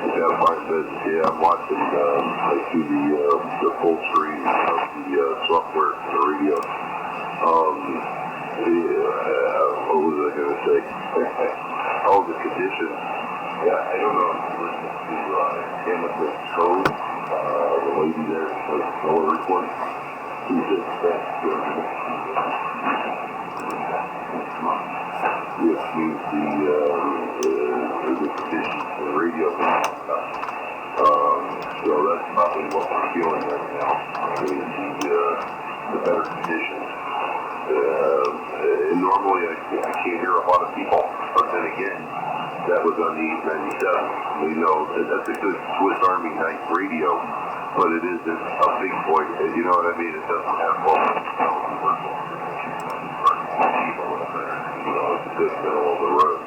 Yeah, fine, but I'm watching I see the full screen of the software for the radio. What was I going to say? Oh, the conditions. Yeah, I don't know. Listen to Chemical Code, the lady there, the solar report. She said that which means the conditions for the radio. So that's probably what we're feeling right now. The better conditions. Normally I can't hear a lot of people, but then again, that was on the 897. We know that that's a good Swiss Army knife radio, but it isn't a big boy. You know what I mean? It doesn't have all the it's a good middle of the road,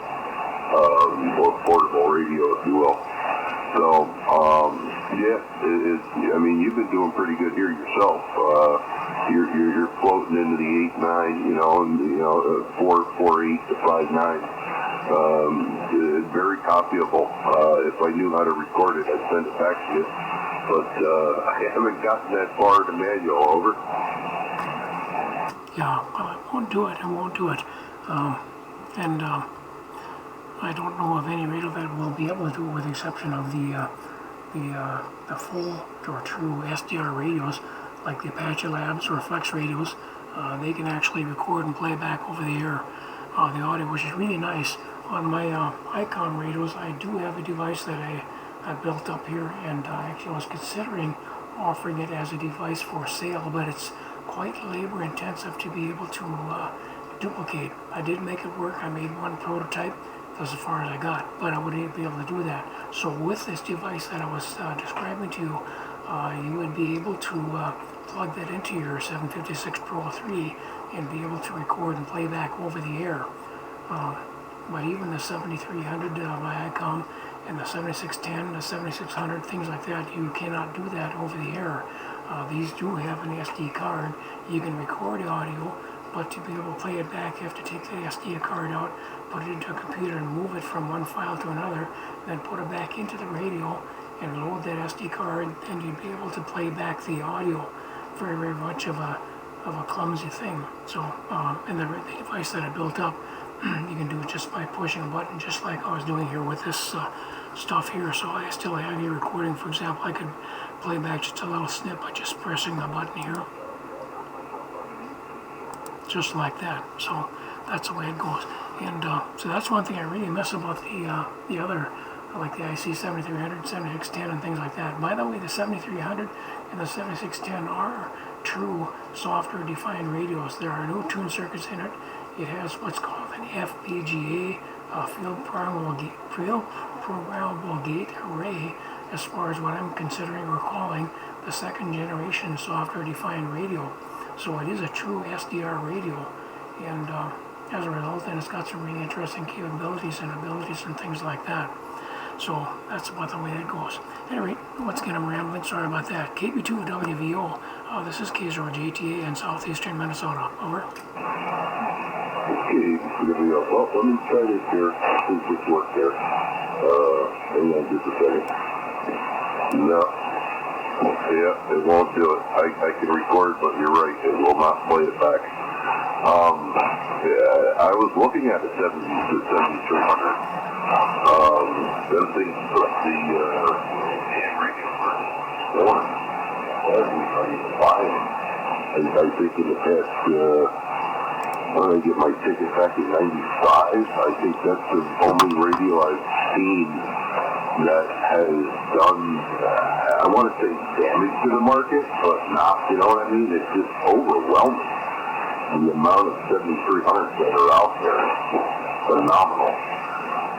more portable radio, if you will. So, I mean, you've been doing pretty good here yourself. You're floating into the 8.9, and 4.48 to 5.9. Very copyable. If I knew how to record it, I'd send it back to you. But I haven't gotten that far to manual, over. Yeah, well, I won't do it. I don't know of any radio that will be able to do it, with the exception of the full or true SDR radios, like the Apache Labs or Flex radios. They can actually record and play back over the air the audio, which is really nice. On my Icon radios, I do have a device that I built up here, and I actually was considering offering it as a device for sale, but it's quite labor intensive to be able to duplicate. I did make it work. I made one prototype. That's as far as I got, but I wouldn't be able to do that. So with this device that I was describing to you, you would be able to plug that into your 756 Pro 3 and be able to record and play back over the air. But even the 7300 by ICOM and the 7610, the 7600, things like that, you cannot do that over the air. These do have an SD card. You can record the audio, but to be able to play it back, you have to take the SD card out, put it into a computer and move it from one file to another, then put it back into the radio and load that SD card, and you'd be able to play back the audio. Very, very much of a clumsy thing. So, and the device that I built up, you can do it just by pushing a button, just like I was doing here with this stuff here. So I still have your recording. For example, I could play back just a little snip by just pressing the button here, just like that. So that's the way it goes. And so that's one thing I really miss about the other, like the IC 7300, 7610, and things like that. By the way, the 7300 and the 7610 are true software-defined radios. There are no tune circuits in it. It has what's called an FPGA, field programmable gate array, as far as what I'm considering or calling the second generation software-defined radio. So it is a true SDR radio, and as a result, then it's got some really interesting capabilities and abilities and things like that. So that's about the way that goes. Anyway, once again, I'm rambling. Sorry about that. KB2WVO. This is K0JTA in southeastern Minnesota. Over. Okay, well, let me try this here. Does this work there? Hang on just a second. No. Yeah, it won't do it. I can record, but you're right. It will not play it back. Yeah, I was looking at the 7300. Them things put the hand radio on. I think in the past, when I get my ticket back in 95, I think that's the only radio I've seen that has done, I want to say damage to the market, but not, you know what I mean? It's just overwhelming. The amount of 7300s that are out there is phenomenal.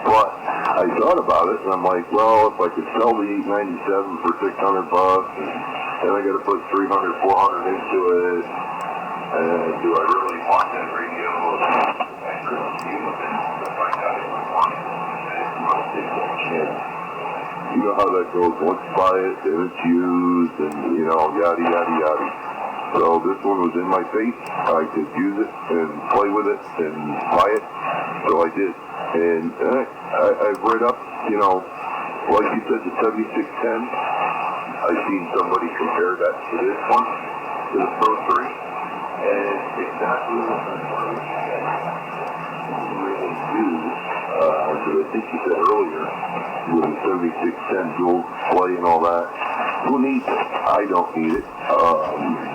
But I thought about it, and I'm like, well, if I could sell the 897 for $600, and I got to put 300, 400 into it, and do I really want that radio? I couldn't see it, and if I got it, I want it. I'll take that chance. You know how that goes. Once you buy it, then it's used, and, you know, yada, yada, yada. So this one was in my face. I could use it and play with it and buy it. So I did. And I've read up, you know, like you said, the 7610. I've seen somebody compare that to this one, to the Pro 3. And exactly what I'm really do. Because I think you said earlier, with the 7610 dual display and all that, who needs it? I don't need it.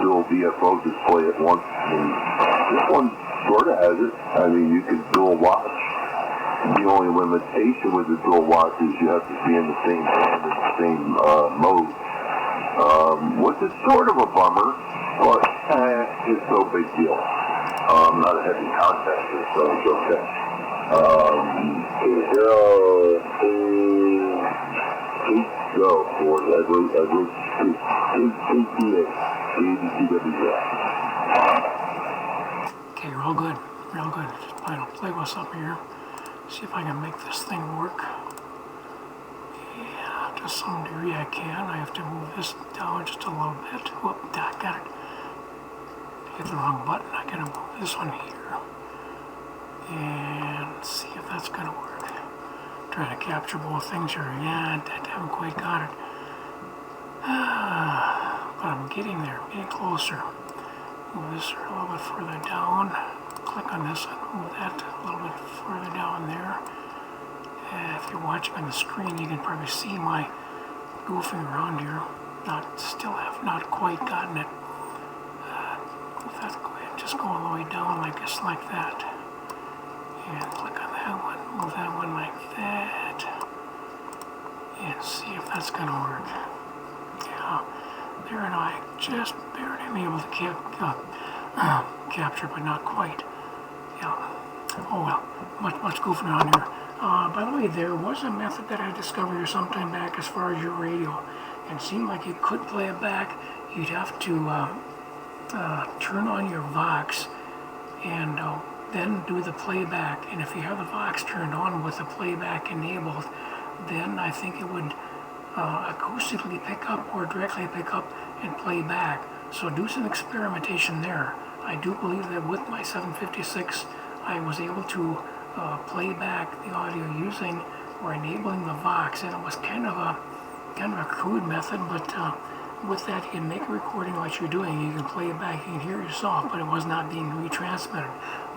Dual VFO display at once. And this one sort of has it. I mean, you can dual watch. The only limitation with the dual watch is you have to be in the same band and the same mode. Which is sort of a bummer, but it's no big deal. I'm not a heavy contactor, so it's okay. Go for it. I wrote KTA. Okay, real good. Real good. Just play with something here. See if I can make this thing work. Yeah, to some degree I can. I have to move this down just a little bit. Whoop, I got it. Hit the wrong button. I gotta move this one here. And see if that's gonna work. Trying to capture both things here. Yeah, I haven't quite got it. But I'm getting there, getting closer. Move this a little bit further down. Click on this and move that a little bit further down there. If you're watching on the screen, you can probably see my goofing around here. Still have not quite gotten it. Just go all the way down, like that. And click on that one, move that one like that. And see if that's gonna work. Yeah, there and I just barely am able to capture, but not quite. Yeah. Oh well, much goofing around here. By the way, there was a method that I discovered here sometime back as far as your radio, and it seemed like you could play it back. You'd have to turn on your Vox and then do the playback. And if you have the Vox turned on with the playback enabled, then I think it would acoustically pick up or directly pick up and play back. So do some experimentation there. I do believe that with my 756 I was able to play back the audio using or enabling the Vox, and it was kind of kind of a crude method, but with that you can make a recording like you're doing. You can play it back, you can hear yourself, but it was not being retransmitted.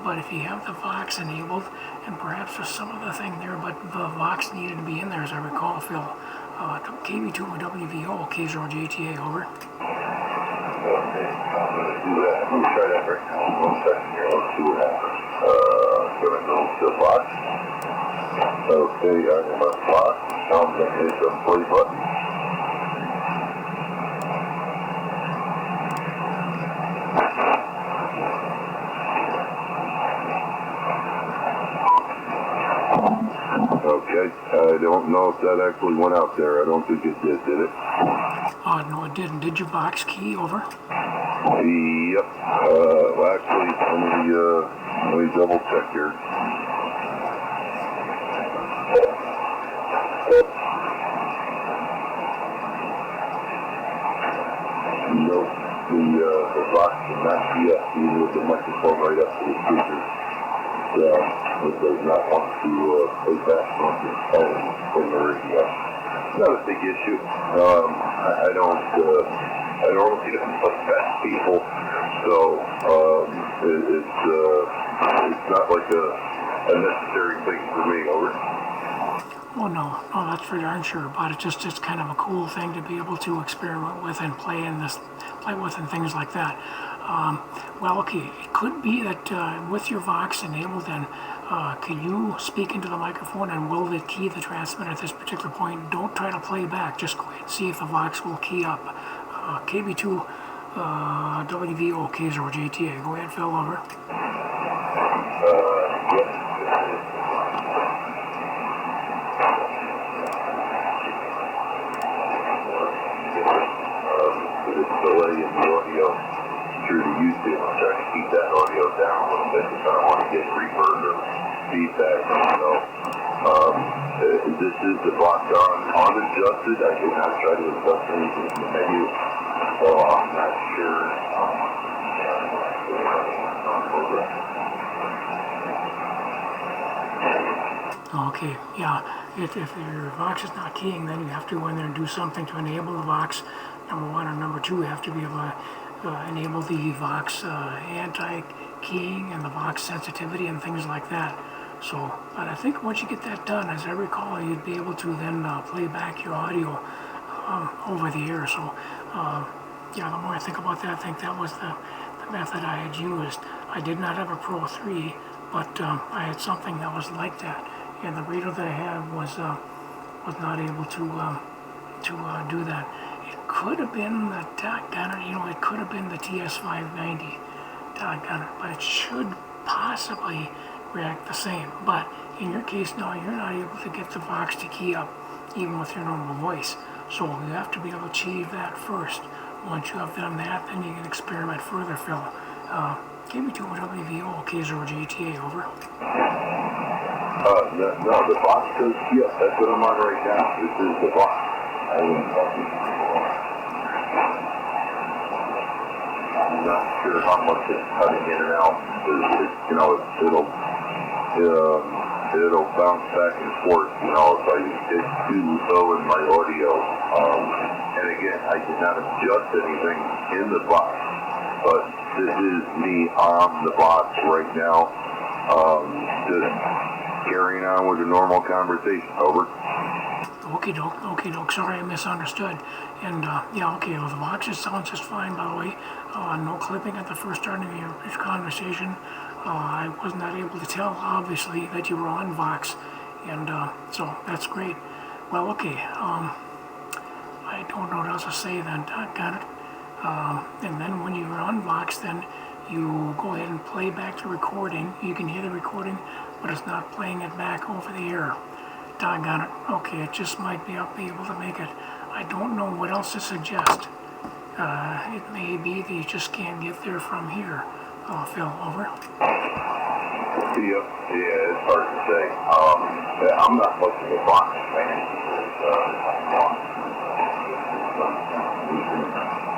But if you have the Vox enabled, and perhaps there's some other thing there, but the Vox needed to be in there, as I recall, Phil. KB2WVO, K0JTA, over. Okay, I'm going to do that. I'm going to try that right now. 1 second here. Let's see what happens. Going to go to the box. Okay, I'm in my box. Now I'm going to hit the play button. Okay, I don't know if that actually went out there. I don't think it did it? No, it didn't. Did your Vox key, over? Yep. Well, actually, let me double check here. Nope. The Vox is not PS, even with the microphone right up to the speaker. It does not want to play back on the phone from the radio. Not a big issue. I normally don't play back people, so it's not like a necessary thing for me. Over. Oh no, that's for darn sure. But it's kind of a cool thing to be able to experiment with and play with and things like that. Well, okay, it could be that with your Vox enabled, then can you speak into the microphone and will it key the transmitter at this particular point? Don't try to play back. Just go ahead and see if the Vox will key up. KB2 WVO K0JTA. Go ahead, Phil, over. Delay in the audio through the YouTube. I'm trying to keep that audio down a little bit because I don't want to get reverb or feedback. So this is the Vox unadjusted. I did not try to adjust anything in the menu, so I'm not sure. Okay, yeah. If your Vox is not keying, then you have to go in there and do something to enable the Vox. Number one, or number two, you have to be able to enable the Vox anti-keying and the Vox sensitivity and things like that. So, but I think once you get that done, as I recall, you'd be able to then play back your audio over the air. So, yeah, the more I think about that, I think that was the method I had used. I did not have a Pro 3, but I had something that was like that, and the radio that I had was not able to do that. It could have been the it could have been the TS590, but it should possibly react the same. But in your case now, you're not able to get the Vox to key up, even with your normal voice. So you have to be able to achieve that first. Once you have done that, then you can experiment further, Phil. KB2WVO K0JTA, over. No, the Vox says yes. That's what I'm on right now. This is the Vox. I'm not sure how much it's cutting in and out. It'll bounce back and forth. If I get too low in my audio. And again, I did not adjust anything in the Vox, but this is me on the Vox right now. Just carrying on with a normal conversation. Over. Okay, doke. Sorry, I misunderstood. And yeah, okay. Well, the Vox sounds just fine, by the way. No clipping at the first start of your conversation. I was not able to tell, obviously, that you were on Vox, and so that's great. Well, okay. I don't know what else to say then. Got it. And then when you're on Vox, then you go ahead and play back the recording. You can hear the recording, but it's not playing it back over the air. Doggone it. Okay, it just might be I'll be able to make it. I don't know what else to suggest. It may be that you just can't get there from here. Phil, over. Yeah, it's hard to say. I'm not much of a Vox fan.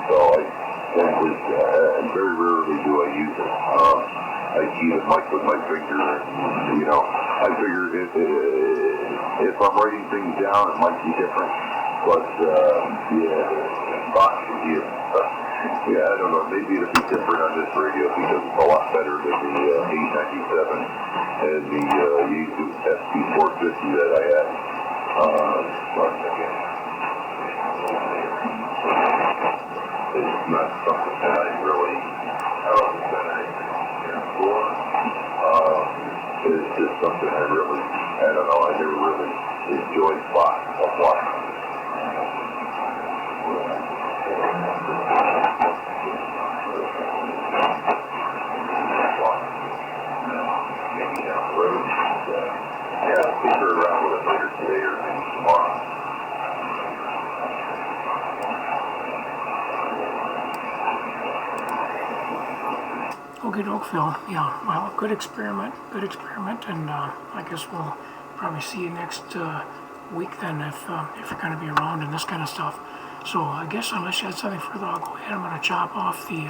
So very rarely do I use it. I key the mic with my finger. I figure if I'm writing things down, it might be different. But, yeah, Fox would be yeah, I don't know, maybe it'll be different on this radio because it's a lot better than the 897 and the Yaesu SB450 that I had. One second. It's not something that I really, it's just something I don't know, I never really enjoyed Fox a lot. Maybe down the road. Yeah, I'll figure around with it later today or maybe tomorrow. Okay, doke, Phil. Yeah, well, good experiment, and I guess we'll probably see you next week then if you're going to be around and this kind of stuff. So I guess unless you had something further, I'll go ahead. I'm going to chop off the